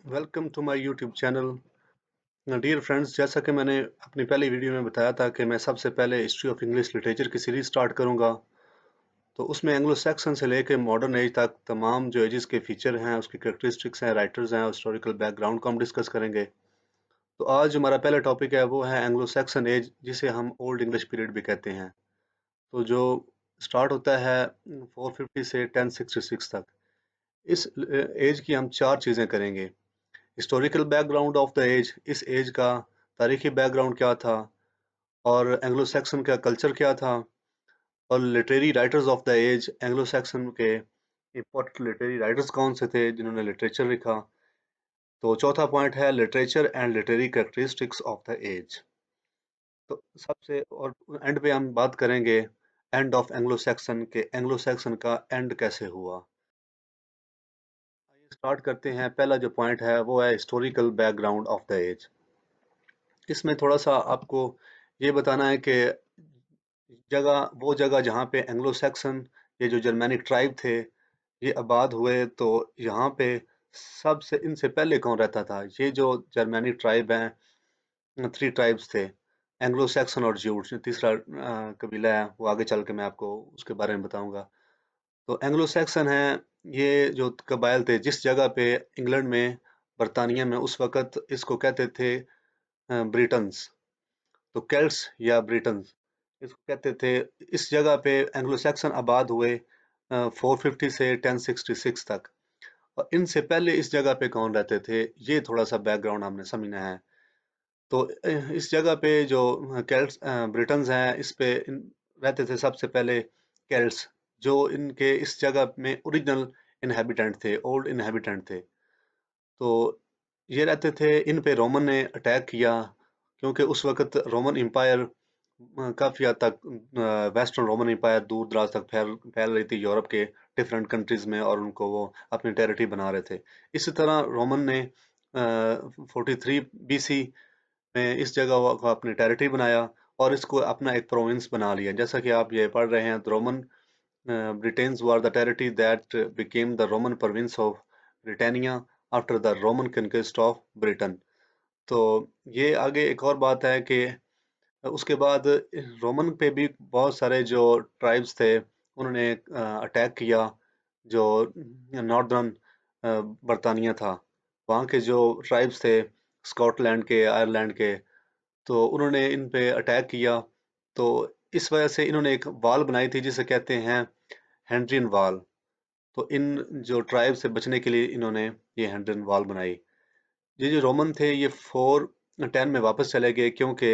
Welcome to my YouTube channel. Dear friends, जैसा कि मैंने अपनी पहली वीडियो में बताया था कि मैं सबसे पहले हिस्ट्री ऑफ इंग्लिश लिटरेचर की सीरीज स्टार्ट करूंगा। तो उसमें एंग्लो सैक्सन से लेकर मॉडर्न एज तक तमाम जो एजेस के फीचर हैं, उसकी कैरेक्टरिस्टिक्स हैं, राइटर्स हैं और हिस्टोरिकल बैकग्राउंड को हम डिस्कस करेंगे। तो आज हमारा पहला टॉपिक है, वो है एंग्लो सैक्सन एज, जिसे हम ओल्ड इंग्लिश पीरियड भी कहते हैं। तो जो स्टार्ट होता है 450 से 1066 तक। इस एज की हम चार चीज़ें करेंगे। Historical background of the age, इस एज का तारीखी बैकग्राउंड क्या था, और एंग्लो सैक्सन का कल्चर क्या था, और literary writers of the age, Anglo Saxon के इंपॉर्टेंट लिटरेरी राइटर्स कौन से थे जिन्होंने लिटरेचर लिखा। तो चौथा पॉइंट है literature and literary characteristics of the age. तो सबसे और एंड पे हम बात करेंगे एंड ऑफ एंग्लो सैक्सन के, एंग्लो सैक्सन का एंड कैसे हुआ। आइए स्टार्ट करते हैं। पहला जो पॉइंट है वो है historical background of the age. इसमें थोड़ा सा आपको ये बताना है कि जगह जहाँ पे एंग्लो सैक्सन, ये जो जर्मैनिक ट्राइब थे, ये आबाद हुए, तो यहाँ पे सबसे इनसे पहले कौन रहता था? ये जो जर्मैनिक ट्राइब हैं, थ्री ट्राइब्स थे, एंग्लो सैक्सन और ज्यूट्स। तीसरा कबीला है, वो आगे चल के मैं आपको उसके बारे में बताऊंगा। तो एंग्लो सैक्सन है, ये जो कबाइल थे जिस जगह पे इंग्लैंड में, बरतानिया में उस वक्त इसको कहते थे ब्रिटन्स। तो केल्ट्स या ब्रिटन्स इसको कहते थे। इस जगह पे एंग्लो सैक्सन आबाद हुए 450 से 1066 तक। और इनसे पहले इस जगह पे कौन रहते थे, ये थोड़ा सा बैकग्राउंड हमने समझना है। तो इस जगह पे जो केल्ट्स ब्रिटन्स हैं, इस पे रहते थे सबसे पहले केल्ट्स, जो इनके इस जगह में ओरिजिनल इनहेबिटेंट थे, ओल्ड इनहेबिटेंट थे। तो ये रहते थे। इन पे रोमन ने अटैक किया, क्योंकि उस वक्त रोमन एम्पायर काफ़ी हद तक, वेस्टर्न रोमन एम्पायर दूर दराज तक फैल फैल रही थी यूरोप के डिफरेंट कंट्रीज में, और उनको वो अपनी टेरिटरी बना रहे थे। इसी तरह रोमन ने 43 बीसी में इस जगह को अपनी टेरिटरी बनाया और इसको अपना एक प्रोविंस बना लिया। जैसा कि आप ये पढ़ रहे हैं, Roman Britons were the territory that became the Roman province of Britannia after the Roman conquest of Britain। तो ये आगे एक और बात है कि उसके बाद रोमन पे भी बहुत सारे जो ट्राइब्स थे, उन्होंने अटैक किया। जो नॉर्दर्न बरतानिया था, वहाँ के जो ट्राइब्स थे, स्कॉटलैंड के, आयरलैंड के, तो उन्होंने इन पे अटैक किया। तो इस वजह से इन्होंने एक वॉल बनाई थी जिसे कहते हैं हेनरियन वॉल। तो इन जो ट्राइब से बचने के लिए इन्होंने ये हेनरियन वॉल बनाई। ये जो रोमन थे, ये 410 में वापस चले गए, क्योंकि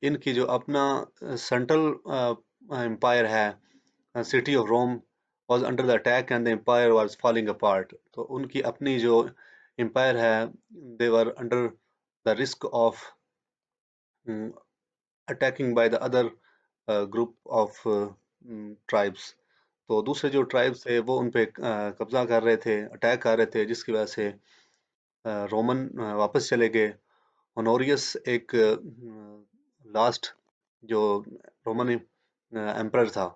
इनकी जो अपना सेंट्रल एम्पायर है, city of Rome was under the attack and the empire was falling apart. तो उनकी अपनी जो एम्पायर है, they were under the risk of attacking by the other group of tribes. तो दूसरे जो ट्राइब्स थे वो उन पे कब्जा कर रहे थे, अटैक कर रहे थे, जिसकी वजह से रोमन वापस चले गए। होनोरियस एक लास्ट जो रोमन एम्परर था,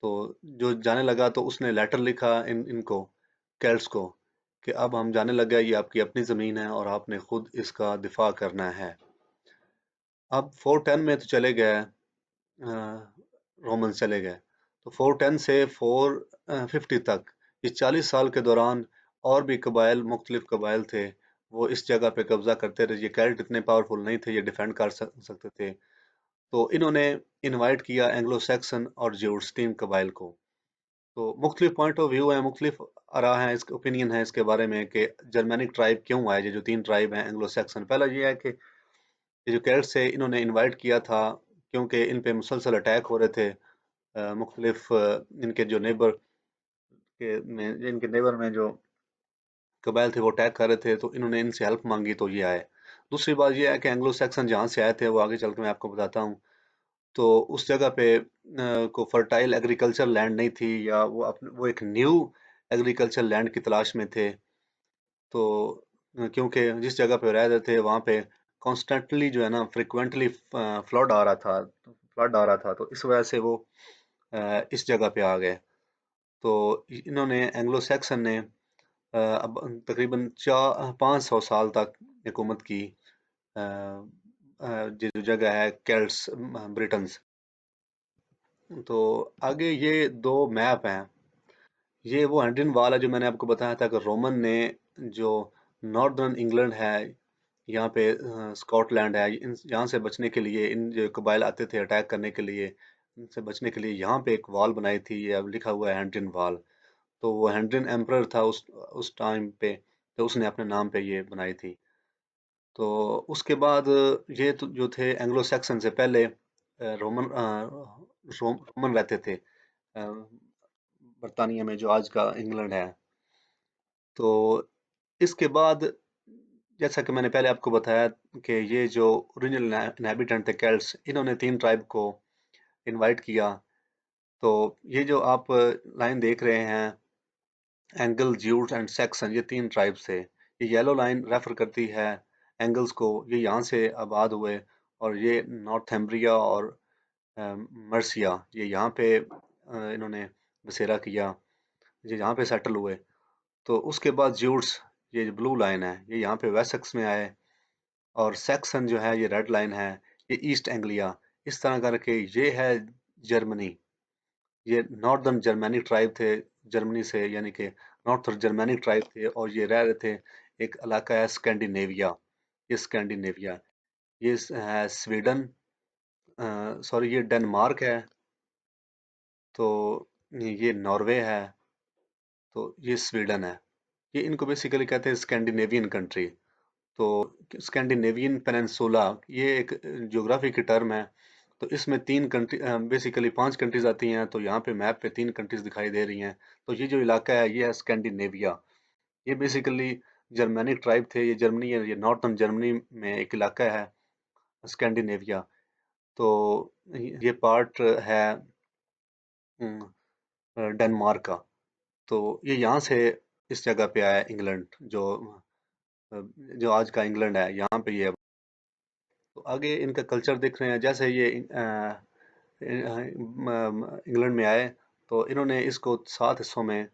तो जो जाने लगा, तो उसने लेटर लिखा इनको, केल्ट्स को, कि अब हम जाने लगे, ये आपकी अपनी ज़मीन है और आपने खुद इसका दिफा करना है। अब 410 में तो चले गए, रोमन्स चले गए। तो 410 से 450 तक, ये 40 साल के दौरान और भी कबाइल, मुख्तलिफ कबाइल थे, वो इस जगह पे कब्जा करते रहे। ये कैल्ट इतने पावरफुल नहीं थे, ये डिफेंड कर सकते थे। तो इन्होंने इनवाइट किया एंग्लो सैक्सन और ज्यूट्स, तीन कबाइल को। तो मुख्तलिफ पॉइंट ऑफ व्यू है, मुख्तलिफ आरा है, इसके ओपिनियन है इसके बारे में कि जर्मैनिक ट्राइब क्यों आए। ये जो तीन ट्राइब हैं एंग्लो सैक्सन, पहला ये है कि ये जो कैल्ट्स है, इन्होंने इनवाइट किया था क्योंकि इन पे मुसलसल अटैक हो रहे थे। मुख्तलिफ इनके जो नेबर इनके नेबर में जो कबाइल थे वो अटैक कर रहे थे, तो इन्होंने इनसे हेल्प मांगी, तो ये आए। दूसरी बात ये है कि एंग्लो सैक्सन जहाँ से आए थे, वो आगे चल के मैं आपको बताता हूँ। तो उस जगह पे को फर्टाइल एग्रीकल्चर लैंड नहीं थी, या वो एक न्यू एग्रीकल्चर लैंड की तलाश में थे। तो क्योंकि जिस जगह पे रह रहे थे, वहाँ पे कॉन्स्टेंटली जो है ना, फ्रिक्वेंटली फ्लड आ रहा था, तो इस वजह से वो इस जगह पे आ गए। तो इन्होंने, एंग्लो सैक्सन ने अब तकरीबन 500 साल तक हुकूमत की। अ, ये जो जगह है केल्ट्स, ब्रिटन्स। तो आगे ये दो मैप हैं। ये वो हैंड्रिन वाल है जो मैंने आपको बताया था कि रोमन ने जो नॉर्दर्न इंग्लैंड है, यहाँ पे स्कॉटलैंड है, इन यहाँ से बचने के लिए, इन जो कबाइल आते थे अटैक करने के लिए, इनसे बचने के लिए यहाँ पे एक वॉल बनाई थी। ये अब लिखा हुआ है हैंड्रिन वॉल। तो वो हैंड्रिन एम्परर था उस टाइम पे, तो उसने अपने नाम पे ये बनाई थी। तो उसके बाद ये तो जो थे एंग्लो सैक्सन से पहले रोमन रहते थे बर्तानिया में, जो आज का इंग्लैंड है। तो इसके बाद जैसा कि मैंने पहले आपको बताया कि ये जो ओरिजिनल इनहैबिटेंट थे केल्ट्स, इन्होंने 3 ट्राइब को इनवाइट किया। तो ये जो आप लाइन देख रहे हैं, एंगल, ज्यूट एंड सैक्सन, ये 3 ट्राइब्स थे। ये येलो लाइन रेफर करती है एंगल्स को, ये यहाँ से आबाद हुए। और ये नॉर्थम्ब्रिया और मर्सिया, ये यहाँ पे इन्होंने बसेरा किया, ये यहाँ पे सेटल हुए। तो उसके बाद ज्यूट्स, ये जो ब्लू लाइन है, ये यहाँ पे वेसेक्स में आए। और सैक्सन जो है, ये रेड लाइन है, ये ईस्ट एंग्लिया। इस तरह करके ये है जर्मनी। ये नॉर्दर्न जर्मैनिक ट्राइब थे जर्मनी से, यानी कि नॉर्थ जर्मैनिक ट्राइब थे, और ये रह रहे थे एक इलाका है स्कैंडिनेविया। ये स्कैंडिनेविया, ये है स्वीडन, सॉरी, ये डेनमार्क है। तो ये नॉर्वे है। तो ये स्वीडन है। ये इनको बेसिकली कहते हैं स्कैंडिनेवियन कंट्री। तो स्कैंडिनेवियन पेनिनसुला, ये एक ज्योग्राफी की टर्म है। तो इसमें 3 कंट्री, बेसिकली 5 कंट्रीज आती हैं। तो यहाँ पे मैप पे 3 कंट्रीज दिखाई दे रही हैं। तो ये जो इलाका है, ये है स्कैंडिनेविया। ये बेसिकली जर्मैनिक ट्राइब थे, ये जर्मनी है, ये नॉर्थर्न जर्मनी में एक इलाका है स्कैंडिनेविया। तो ये पार्ट है डेनमार्क का। तो ये यहाँ से इस जगह पे आया इंग्लैंड, जो आज का इंग्लैंड है, यहाँ पे ये। तो आगे इनका कल्चर देख रहे हैं। जैसे ये इंग्लैंड में आए, तो इन्होंने इसको 7 हिस्सों में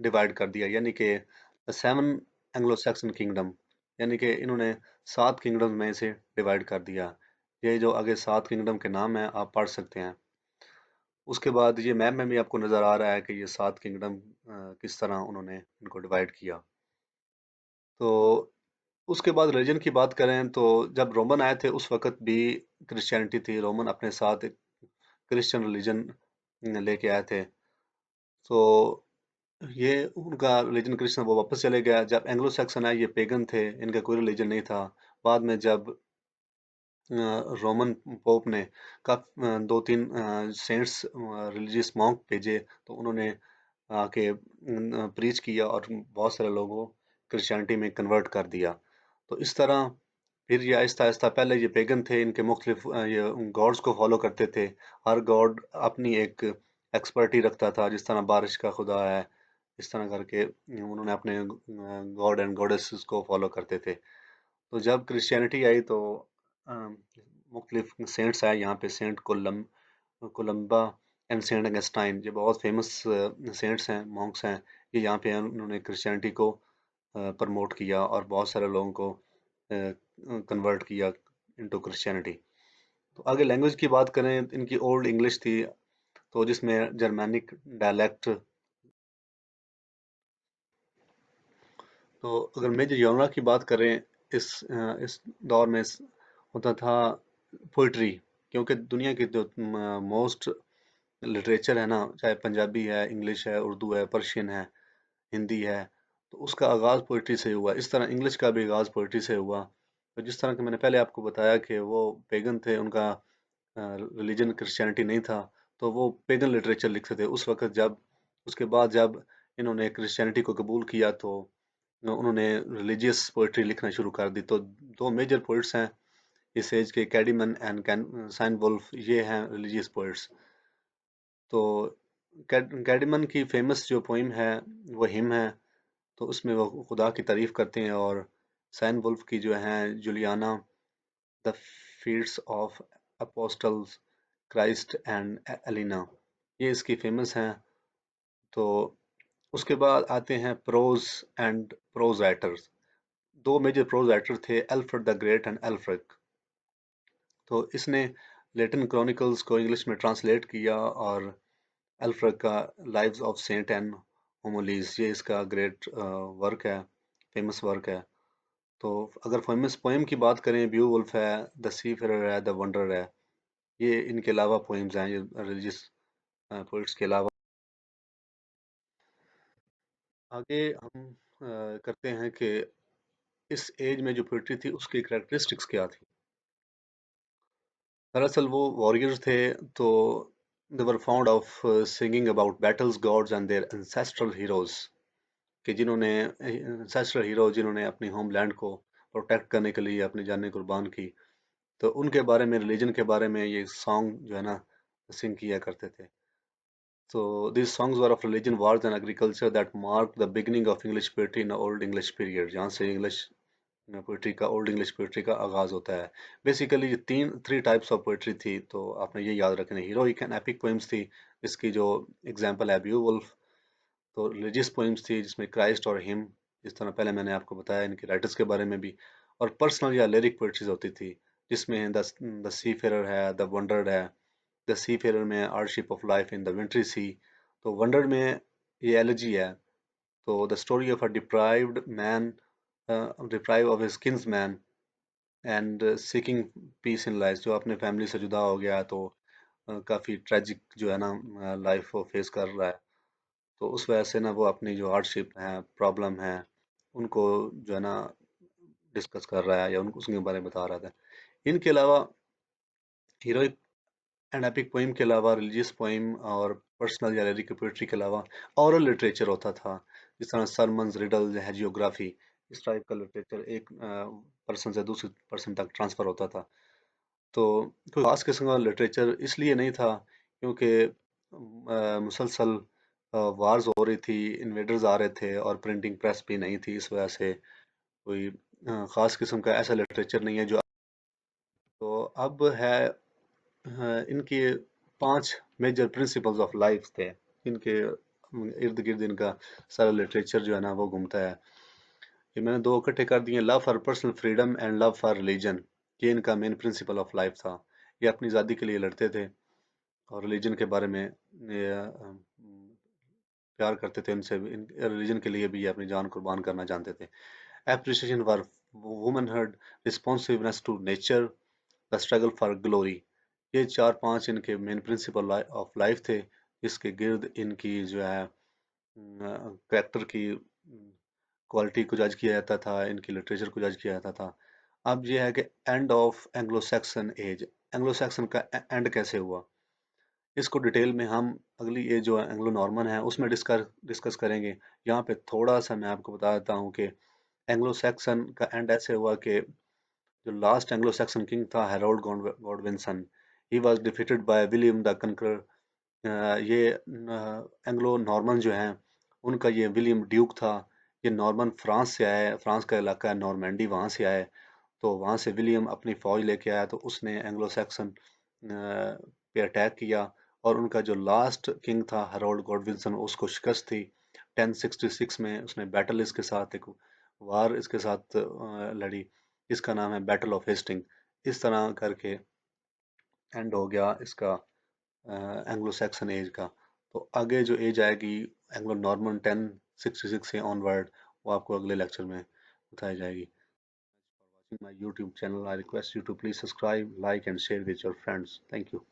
डिवाइड कर दिया, यानी कि 7 एंग्लो सैक्सन किंगडम, यानी कि इन्होंने 7 किंगडम में इसे डिवाइड कर दिया। ये जो आगे 7 किंगडम के नाम हैं, आप पढ़ सकते हैं। उसके बाद ये मैप में भी आपको नज़र आ रहा है कि ये 7 किंगडम किस तरह उन्होंने इनको डिवाइड किया। तो उसके बाद रिलीजन की बात करें, तो जब रोमन आए थे उस वक्त भी क्रिश्चियनिटी थी। रोमन अपने साथ एक क्रिश्चियन रिलीजन लेके आए थे। तो ये उनका रिलीजन क्रिश्चियन, वो वापस चले गया। जब एंग्लो सैक्सन आए, ये पेगन थे, इनका कोई रिलीजन नहीं था। बाद में जब रोमन पोप ने दो तीन सेंट्स, रिलीजियस मॉन्क भेजे, तो उन्होंने आके प्रीच किया और बहुत सारे लोगों को क्रिश्चियनिटी में कन्वर्ट कर दिया। तो इस तरह फिर ये आहिस्ता आहिस्ता, पहले ये पेगन थे, इनके मुख्तलिफ ये गॉड्स को फॉलो करते थे। हर गॉड अपनी एक एक्सपर्टी रखता था, जिस तरह बारिश का खुदा है, इस तरह करके उन्होंने अपने गॉड एंड गॉडेसेस को फॉलो करते थे। तो जब क्रिश्चियनिटी आई, तो मुख्तलिफ सेंट्स आए यहाँ पे। Saint Columba and Saint Augustine, ये बहुत फेमस सेंट्स हैं, मॉन्क्स हैं। ये यहाँ पे उन्होंने क्रिश्चियनिटी को प्रमोट किया और बहुत सारे लोगों को कन्वर्ट किया इनटू क्रिश्चियनिटी। तो आगे लैंग्वेज की बात करें, इनकी ओल्ड इंग्लिश थी, तो जिसमें जर्मैनिक डायलेक्ट। तो अगर मेजर जॉनरा की बात करें, इस दौर में होता था पोइट्री, क्योंकि दुनिया की जो मोस्ट लिटरेचर है ना, चाहे पंजाबी है, इंग्लिश है, उर्दू है, पर्शियन है, हिंदी है, तो उसका आगाज़ पोइट्री से हुआ। इस तरह इंग्लिश का भी आगाज़ पोइट्री से हुआ। तो जिस तरह कि मैंने पहले आपको बताया कि वो पेगन थे, उनका रिलीजन क्रिश्चियनिटी नहीं था, तो वो पेगन लिटरेचर लिखते थे उस वक़्त। जब उसके बाद जब इन्होंने क्रिश्चियनिटी को कबूल किया, तो उन्होंने रिलीजियस पोइट्री लिखना शुरू कर दी। तो 2 मेजर पोइट्स हैं इस एज के, कैडीमन एंड साइन वुल्फ, ये हैं रिलीजियस पोइट्स। तो कैडमन की फेमस जो पोइम है, वो हिम है। तो उसमें वो खुदा की तारीफ करते हैं। और सैन वुल्फ की जो है Juliana, the feats of apostles Christ and Elene, ये इसकी फेमस हैं। तो उसके बाद आते हैं प्रोज एंड प्रोज राइटर्स। दो मेजर प्रोज राइटर थे, Alfred the Great and Aelfric. तो इसने लेटिन क्रॉनिकल्स को इंग्लिश में ट्रांसलेट किया, और एल्फ्रिक का lives of saint and homilies, ये इसका ग्रेट वर्क है, फेमस वर्क है। तो अगर फेमस पोएम की बात करें, ब्यूवुल्फ है, द सीफेरर है, द वंडरर है, ये इनके अलावा पोएम्स हैं, ये रिलीजियस पोइट्स के अलावा। आगे हम करते हैं कि इस एज में जो पोइट्री थी उसकी कैरेक्टरिस्टिक्स क्या थी। दरअसल वो वॉरियर्स थे, तो they were found of singing about battles, gods and their ancestral heroes, कि जिन्होंने एंसेस्ट्रल हीरो जिन्होंने अपनी होमलैंड को प्रोटेक्ट करने के लिए अपनी जानें कुर्बान की, तो उनके बारे में, रिलीजन के बारे में ये सॉन्ग जो है ना सिंग किया करते थे। So these songs were of religion, wars, and agriculture that marked the beginning of English poetry in the Old English period. जहाँ से इंग्लिश पोइट्री का, ओल्ड इंग्लिश पोइट्री का आगाज होता है। बेसिकली ये थ्री टाइप्स ऑफ पोइट्री थी, तो आपने ये याद रखना है। हीरोइक एंड एपिक पोइम्स थी, इसकी जो एग्जांपल है ब्यूवुल्फ। तो रिलीजियस पोइम्स थी जिसमें क्राइस्ट और हिम, जिस तरह पहले मैंने आपको बताया इनके राइटर्स के बारे में भी। और पर्सनल या लिरिक पोइट्रीज होती थी, जिसमें द सीफेरर है, द वंडर्ड है। द सीफेरर में hardship of life in the wintry sea, तो वंडर्ड में ये एलर्जी है। तो the story of a deprived man, deprive of his kinsman and seeking peace in life, जो अपने फैमिली से जुदा हो गया, तो काफ़ी ट्रेजिक जो है ना लाइफ वो फेस कर रहा है। तो उस वजह से ना वो अपनी जो हार्डशिप है, प्रॉब्लम है, उनको जो है ना डिस्कस कर रहा है, या उनको उसके बारे में बता रहा था। इनके अलावा हीरोइक एंड एपिक पोइम के अलावा, रिलीजियस पोइम और पर्सनल या लिरिक पोइट्री के अलावा ओरल लिटरेचर होता था, जिस तरह सरमन्स, रिडल्स, हैजियोग्राफी, इस टाइप का लिटरेचर एक पर्सन से दूसरे पर्सन तक ट्रांसफर होता था। तो कोई खास किस्म का लिटरेचर इसलिए नहीं था क्योंकि मुसलसल वार्स हो रही थी, इन्वेडर्स आ रहे थे, और प्रिंटिंग प्रेस भी नहीं थी, इस वजह से कोई खास किस्म का ऐसा लिटरेचर नहीं है जो। तो अब है इनके 5 मेजर प्रिंसिपल्स ऑफ लाइफ थे, इनके इर्द गिर्द इनका सारा लिटरेचर जो है ना वो घूमता है। ये मैंने दो इकट्ठे कर दिए, love for personal freedom and love for religion. ये इनका मेन प्रिंसिपल ऑफ लाइफ था। ये अपनी आज़ादी के लिए लड़ते थे, और रिलीजन के बारे में ये प्यार करते थे उनसे, रिलीजन के लिए भी ये अपनी जान कुर्बान करना जानते थे। Appreciation for womanhood, responsiveness to nature, the struggle for glory. ये 4-5 इनके मेन प्रिंसिपल ऑफ लाइफ थे, जिसके गिर्द इनकी जो है कैरेक्टर की क्वालिटी को जज किया जाता था, इनकी लिटरेचर को जज किया जाता था। अब ये है कि end of Anglo Saxon age, Anglo Saxon का एंड कैसे हुआ, इसको डिटेल में हम अगली ये जो एंग्लो नॉर्मन है उसमें डिस्कस डिस्कस करेंगे। यहाँ पे थोड़ा सा मैं आपको बता देता हूँ कि एंग्लो सैक्सन का एंड ऐसे हुआ कि जो लास्ट एंग्लो सैक्सन किंग था, Harold Godwinson, he was defeated by William the Conqueror. ये एंग्लो नॉर्मन जो हैं, उनका ये विलियम ड्यूक था। ये नॉर्मन फ्रांस से आया है, फ्रांस का इलाका है नॉर्मैंडी, वहाँ से आया है। तो वहाँ से विलियम अपनी फौज लेके आया, तो उसने एंग्लो सैक्सन पे अटैक किया, और उनका जो लास्ट किंग था हैरोल्ड गॉडविंसन, उसको शिकस्त थी 1066 में। उसने बैटल इसके साथ एक वार इसके साथ लड़ी, इसका नाम है बैटल ऑफ हेस्टिंग। इस तरह करके एंड हो गया इसका एंग्लो सैक्सन एज का। तो आगे जो एज आएगी एंग्लो नॉर्मन 1066 से ऑनवर्ड, वो आपको अगले लेक्चर में बताई जाएगी। watching my YouTube channel. I request you to please subscribe, like, and share with your friends. Thank you.